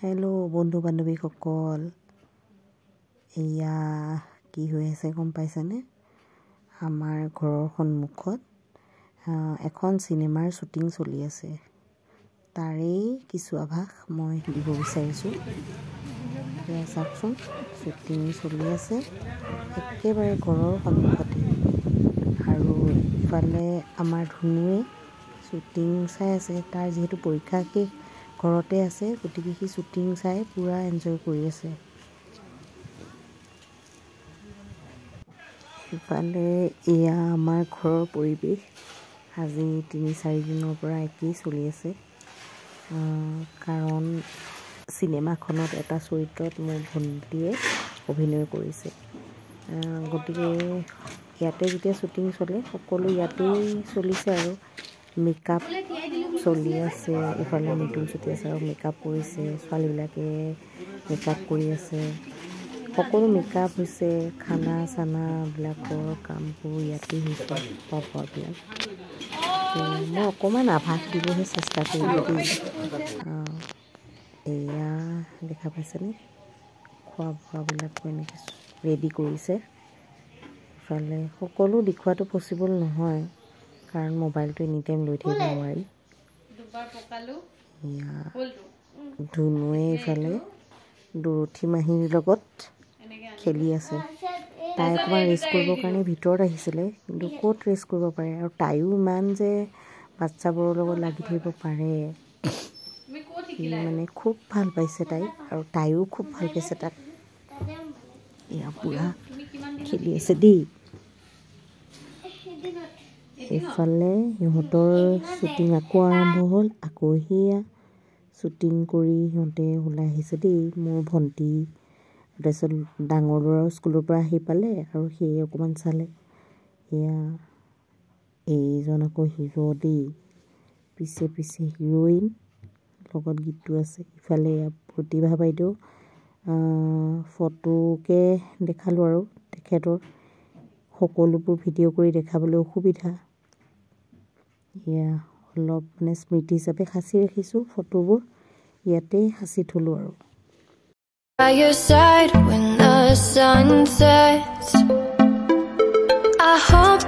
Hello' বন্ধু বান্ধৱীসকল, এয়া কি হৈ আছে গম পাইছেনে? আমাৰ ঘৰৰ সন্মুখত এখন চিনেমাৰ শ্বুটিং চলি আছে। তাৰেই কিছু আভাস মই দিব বিচাৰিছোঁ। এয়া চাওকচোন, শ্বুটিং চলি আছে একেবাৰে ঘৰৰ সন্মুখতে। আৰু ইফালে আমাৰ ধুনুৱে শ্বুটিং চাই আছে। তাৰ যিহেতু পৰীক্ষা শেষ, ঘৰতে আছে, গতিকে সি শ্বুটিং চাই পূৰা এনজয় কৰি আছে। ইফালে এয়া আমাৰ ঘৰৰ পৰিৱেশ। আজি ৩-৪ দিনৰ পৰা একেই চলি আছে, কাৰণ চিনেমাখনত এটা চৰিত্ৰত মোৰ ভণ্টীয়ে অভিনয় কৰিছে। গতিকে ইয়াতে যেতিয়া শ্বুটিং চলে, সকলো ইয়াতেই চলিছে আৰু মেকআপ চলি আছে। ইফালে মিতুল চুটি আছে আৰু মেকআপ কৰিছে, ছোৱালীবিলাকে মেকআপ কৰি আছে। সকলো মেকআপ হৈছে, খানা চানাবিলাকৰ কামবোৰ ইয়াতেই হৈছে, খোৱা বোৱাবিলাক। মই অকণমান আভাস দিবহে চেষ্টা কৰিলোঁ দেই। এয়া দেখা পাইছেনে? খোৱা বোৱাবিলাকো এনেকৈ ৰেডি কৰিছে। ইফালে সকলো দেখুৱাটো পচিবল নহয়, কাৰণ মোবাইলটো এনি টাইম লৈ থাকিব নোৱাৰি। এয়া ধুনুৱে ইফালে দৰথী মাহীৰ লগত খেলি আছে। তাই অকণমান ৰেষ্ট কৰিবৰ কাৰণে ভিতৰত আহিছিলে, কিন্তু ক'ত ৰেষ্ট কৰিব পাৰে। আৰু তাইও ইমান যে বাচ্চাবোৰৰ লগত লাগি থাকিব পাৰে, সি মানে খুব ভাল পাইছে তাইক, আৰু তাইও খুব ভাল পাইছে তাক। এয়া পূৰা খেলি আছে দেই। এইফালে সিহঁতৰ শ্বুটিং আকৌ আৰম্ভ হ'ল। আকৌ সেয়া শ্বুটিং কৰি সিহঁতে ওলাই আহিছে দেই, মোৰ ভণ্টি। তাৰপিছত ডাঙৰ ল'ৰাও স্কুলৰ পৰা আহি পালে, আৰু সেয়ে অকণমান চালে। এয়া এইজন আকৌ হিৰ' দেই, পিছে পিছে হিৰ'ইন, লগত গীতটো আছে। ইফালে প্ৰতিভা বাইদেউ, ফটোকে দেখালোঁ আৰু তেখেতৰ সকলোবোৰ ভিডিঅ' কৰি দেখাবলৈ অসুবিধা। এয়া অলপ মানে স্মৃতি হিচাপে সাঁচি ৰাখিছোঁ ফটোবোৰ, ইয়াতেই সাঁচি থ'লোঁ আৰু। By your side when the sun sets, I hope